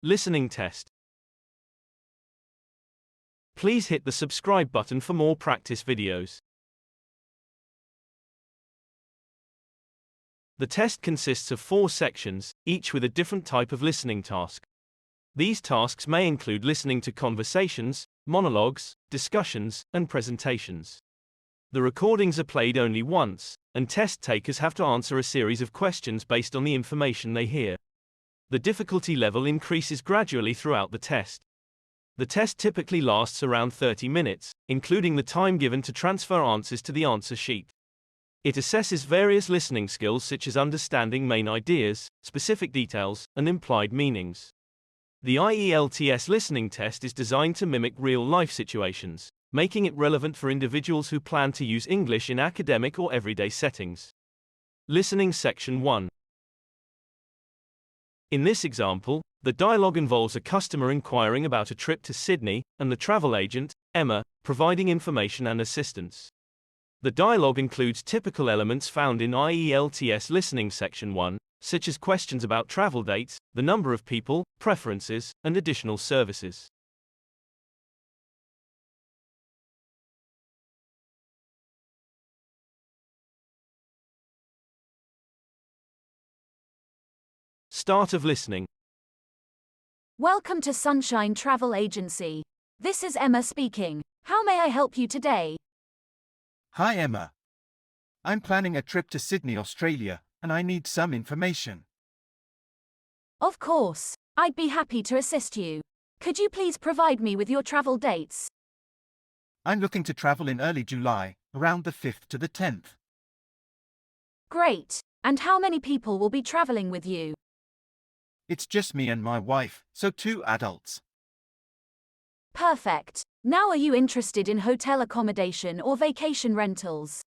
Listening test. Please hit the subscribe button for more practice videos. The test consists of 4 sections, each with a different type of listening task. These tasks may include listening to conversations, monologues, discussions, and presentations. The recordings are played only once, and test takers have to answer a series of questions based on the information they hear. The difficulty level increases gradually throughout the test. The test typically lasts around 30 minutes, including the time given to transfer answers to the answer sheet. It assesses various listening skills such as understanding main ideas, specific details, and implied meanings. The IELTS listening test is designed to mimic real-life situations, making it relevant for individuals who plan to use English in academic or everyday settings. Listening Section 1. In this example, the dialogue involves a customer inquiring about a trip to Sydney, and the travel agent, Emma, providing information and assistance. The dialogue includes typical elements found in IELTS Listening Section 1, such as questions about travel dates, the number of people, preferences, and additional services. Start of listening. Welcome to Sunshine Travel Agency. This is Emma speaking. How may I help you today? Hi Emma. I'm planning a trip to Sydney, Australia, and I need some information. Of course, I'd be happy to assist you. Could you please provide me with your travel dates? I'm looking to travel in early July, around the 5th to the 10th. Great. And how many people will be traveling with you? It's just me and my wife, so 2 adults. Perfect. Now, are you interested in hotel accommodation or vacation rentals?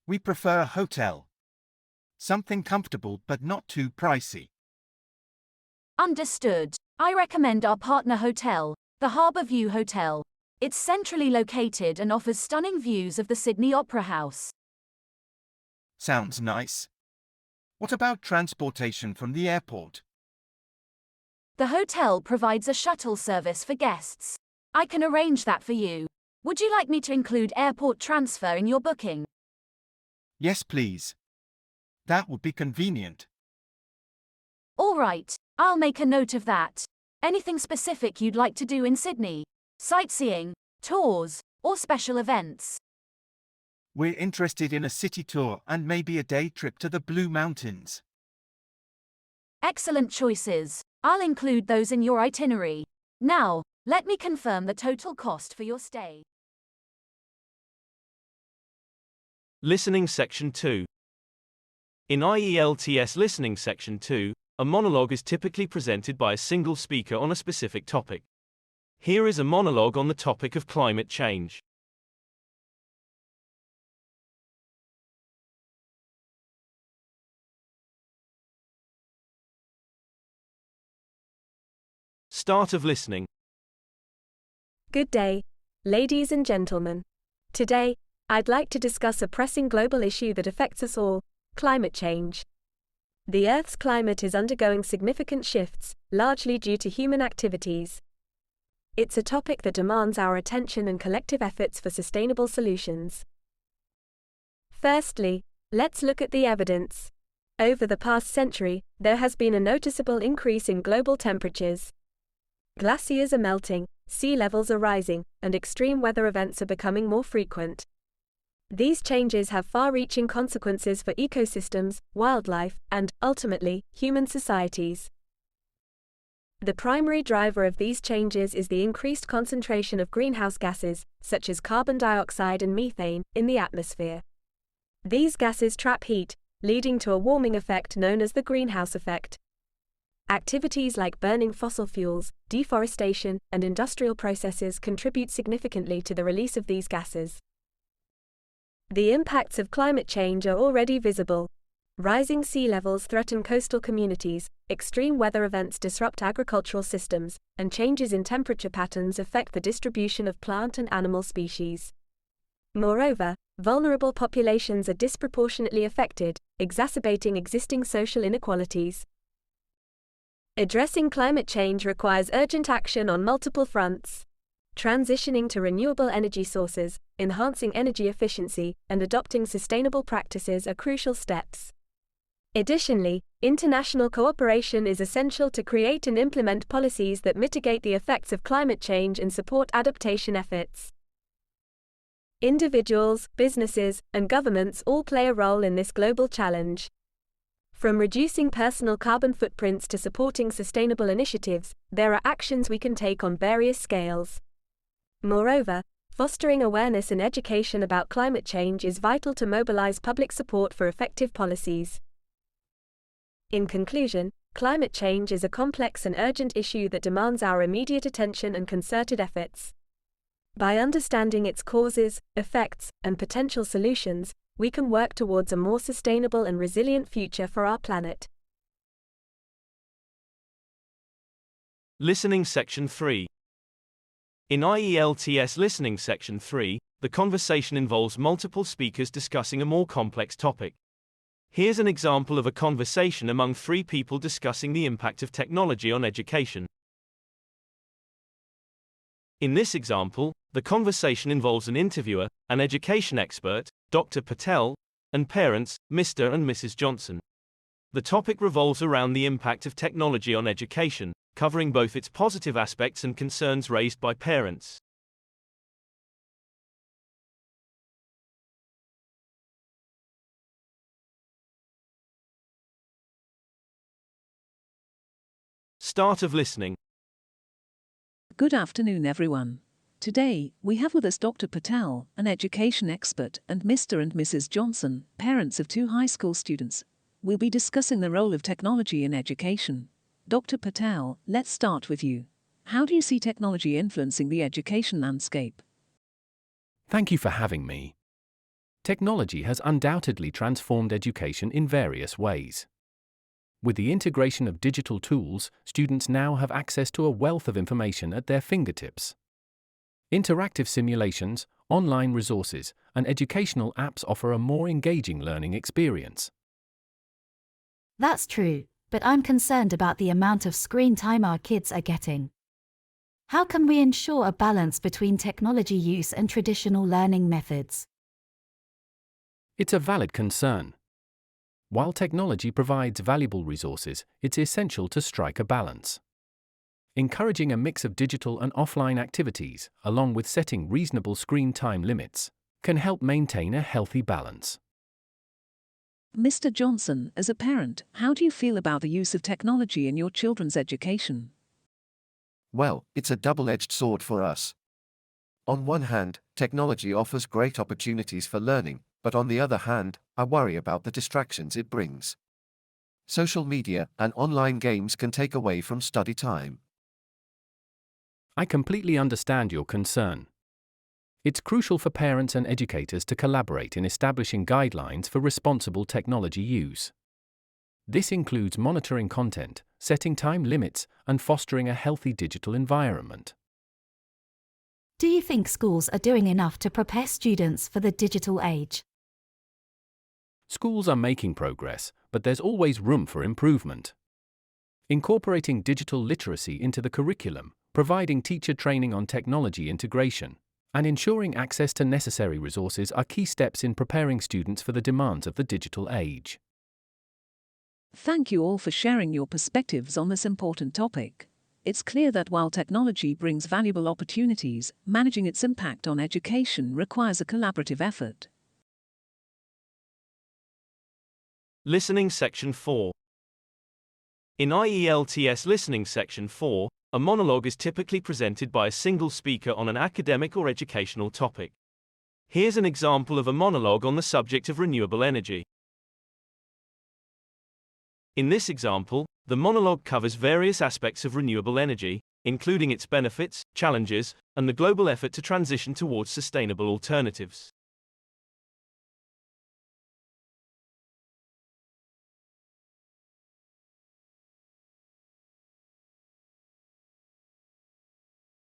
We prefer a hotel. Something comfortable but not too pricey. Understood. I recommend our partner hotel, the Harbour View Hotel. It's centrally located and offers stunning views of the Sydney Opera House. Sounds nice. What about transportation from the airport? The hotel provides a shuttle service for guests. I can arrange that for you. Would you like me to include airport transfer in your booking? Yes, please. That would be convenient. All right, I'll make a note of that. Anything specific you'd like to do in Sydney? Sightseeing, tours, or special events? We're interested in a city tour and maybe a day trip to the Blue Mountains. Excellent choices. I'll include those in your itinerary. Now, let me confirm the total cost for your stay. Listening Section 2. In IELTS Listening Section 2, a monologue is typically presented by a single speaker on a specific topic. Here is a monologue on the topic of climate change. Start of listening. Good day, ladies and gentlemen. Today, I'd like to discuss a pressing global issue that affects us all: climate change. The Earth's climate is undergoing significant shifts, largely due to human activities. It's a topic that demands our attention and collective efforts for sustainable solutions. Firstly, let's look at the evidence. Over the past century, there has been a noticeable increase in global temperatures. Glaciers are melting, sea levels are rising, and extreme weather events are becoming more frequent. These changes have far-reaching consequences for ecosystems, wildlife, and, ultimately, human societies. The primary driver of these changes is the increased concentration of greenhouse gases, such as carbon dioxide and methane, in the atmosphere. These gases trap heat, leading to a warming effect known as the greenhouse effect. Activities like burning fossil fuels, deforestation, and industrial processes contribute significantly to the release of these gases. The impacts of climate change are already visible. Rising sea levels threaten coastal communities, extreme weather events disrupt agricultural systems, and changes in temperature patterns affect the distribution of plant and animal species. Moreover, vulnerable populations are disproportionately affected, exacerbating existing social inequalities. Addressing climate change requires urgent action on multiple fronts. Transitioning to renewable energy sources, enhancing energy efficiency, and adopting sustainable practices are crucial steps. Additionally, international cooperation is essential to create and implement policies that mitigate the effects of climate change and support adaptation efforts. Individuals, businesses, and governments all play a role in this global challenge. From reducing personal carbon footprints to supporting sustainable initiatives, there are actions we can take on various scales. Moreover, fostering awareness and education about climate change is vital to mobilize public support for effective policies. In conclusion, climate change is a complex and urgent issue that demands our immediate attention and concerted efforts. By understanding its causes, effects, and potential solutions, we can work towards a more sustainable and resilient future for our planet. Listening Section 3. In IELTS Listening Section 3, the conversation involves multiple speakers discussing a more complex topic. Here's an example of a conversation among 3 people discussing the impact of technology on education. In this example, the conversation involves an interviewer, an education expert, Dr. Patel, and parents, Mr. and Mrs. Johnson. The topic revolves around the impact of technology on education, covering both its positive aspects and concerns raised by parents. Start of listening. Good afternoon, everyone. Today, we have with us Dr. Patel, an education expert, and Mr. and Mrs. Johnson, parents of 2 high school students. We'll be discussing the role of technology in education. Dr. Patel, let's start with you. How do you see technology influencing the education landscape? Thank you for having me. Technology has undoubtedly transformed education in various ways. With the integration of digital tools, students now have access to a wealth of information at their fingertips. Interactive simulations, online resources, and educational apps offer a more engaging learning experience. That's true, but I'm concerned about the amount of screen time our kids are getting. How can we ensure a balance between technology use and traditional learning methods? It's a valid concern. While technology provides valuable resources, it's essential to strike a balance. Encouraging a mix of digital and offline activities, along with setting reasonable screen time limits, can help maintain a healthy balance. Mr. Johnson, as a parent, how do you feel about the use of technology in your children's education? Well, it's a double-edged sword for us. On one hand, technology offers great opportunities for learning, but on the other hand, I worry about the distractions it brings. Social media and online games can take away from study time. I completely understand your concern. It's crucial for parents and educators to collaborate in establishing guidelines for responsible technology use. This includes monitoring content, setting time limits, and fostering a healthy digital environment. Do you think schools are doing enough to prepare students for the digital age? Schools are making progress, but there's always room for improvement. Incorporating digital literacy into the curriculum, providing teacher training on technology integration, and ensuring access to necessary resources are key steps in preparing students for the demands of the digital age. Thank you all for sharing your perspectives on this important topic. It's clear that while technology brings valuable opportunities, managing its impact on education requires a collaborative effort. Listening Section 4. In IELTS Listening Section 4, a monologue is typically presented by a single speaker on an academic or educational topic. Here's an example of a monologue on the subject of renewable energy. In this example, the monologue covers various aspects of renewable energy, including its benefits, challenges, and the global effort to transition towards sustainable alternatives.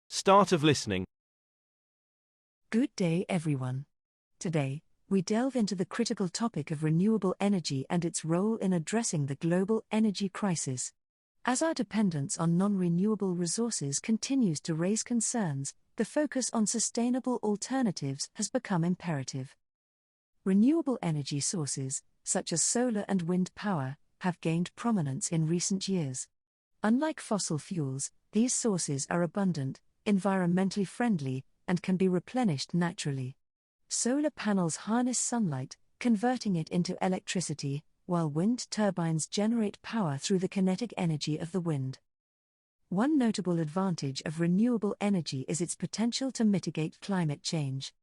Start of listening. Good day, everyone. Today, we delve into the critical topic of renewable energy and its role in addressing the global energy crisis. As our dependence on non-renewable resources continues to raise concerns, the focus on sustainable alternatives has become imperative. Renewable energy sources, such as solar and wind power, have gained prominence in recent years. Unlike fossil fuels, these sources are abundant, environmentally friendly, and can be replenished naturally. Solar panels harness sunlight, converting it into electricity, while wind turbines generate power through the kinetic energy of the wind. One notable advantage of renewable energy is its potential to mitigate climate change.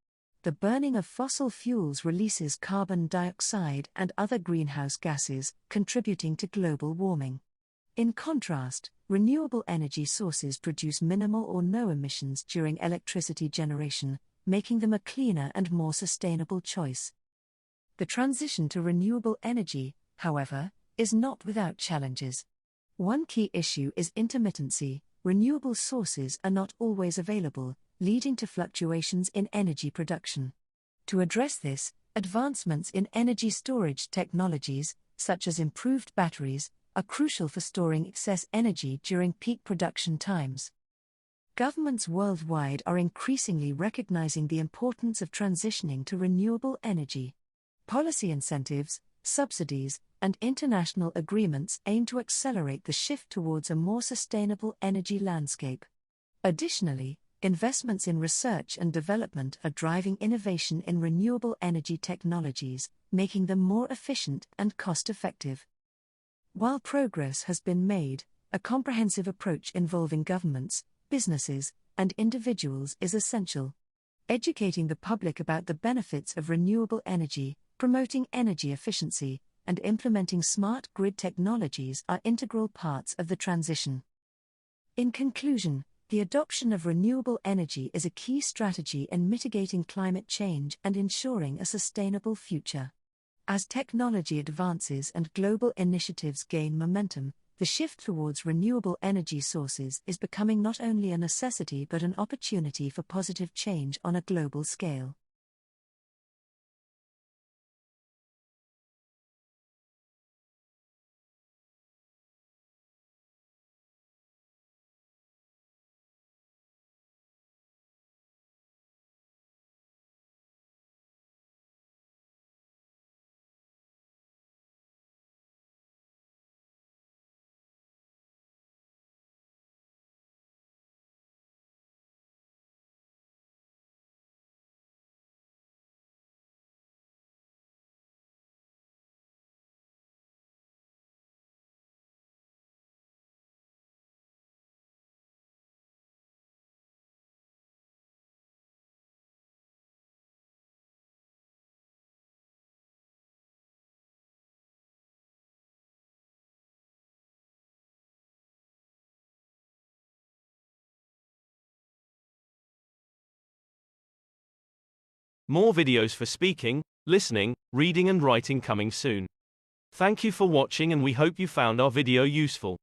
The burning of fossil fuels releases carbon dioxide and other greenhouse gases, contributing to global warming. In contrast, renewable energy sources produce minimal or no emissions during electricity generation, making them a cleaner and more sustainable choice. The transition to renewable energy, however, is not without challenges. One key issue is intermittency. Renewable sources are not always available, leading to fluctuations in energy production. To address this, advancements in energy storage technologies, such as improved batteries, are crucial for storing excess energy during peak production times. Governments worldwide are increasingly recognizing the importance of transitioning to renewable energy. Policy incentives, subsidies, and international agreements aim to accelerate the shift towards a more sustainable energy landscape. Additionally, investments in research and development are driving innovation in renewable energy technologies, making them more efficient and cost-effective. While progress has been made, a comprehensive approach involving governments, businesses, and individuals is essential. Educating the public about the benefits of renewable energy, promoting energy efficiency, and implementing smart grid technologies are integral parts of the transition. In conclusion, the adoption of renewable energy is a key strategy in mitigating climate change and ensuring a sustainable future. As technology advances and global initiatives gain momentum, the shift towards renewable energy sources is becoming not only a necessity but an opportunity for positive change on a global scale. More videos for speaking, listening, reading and writing coming soon. Thank you for watching and we hope you found our video useful.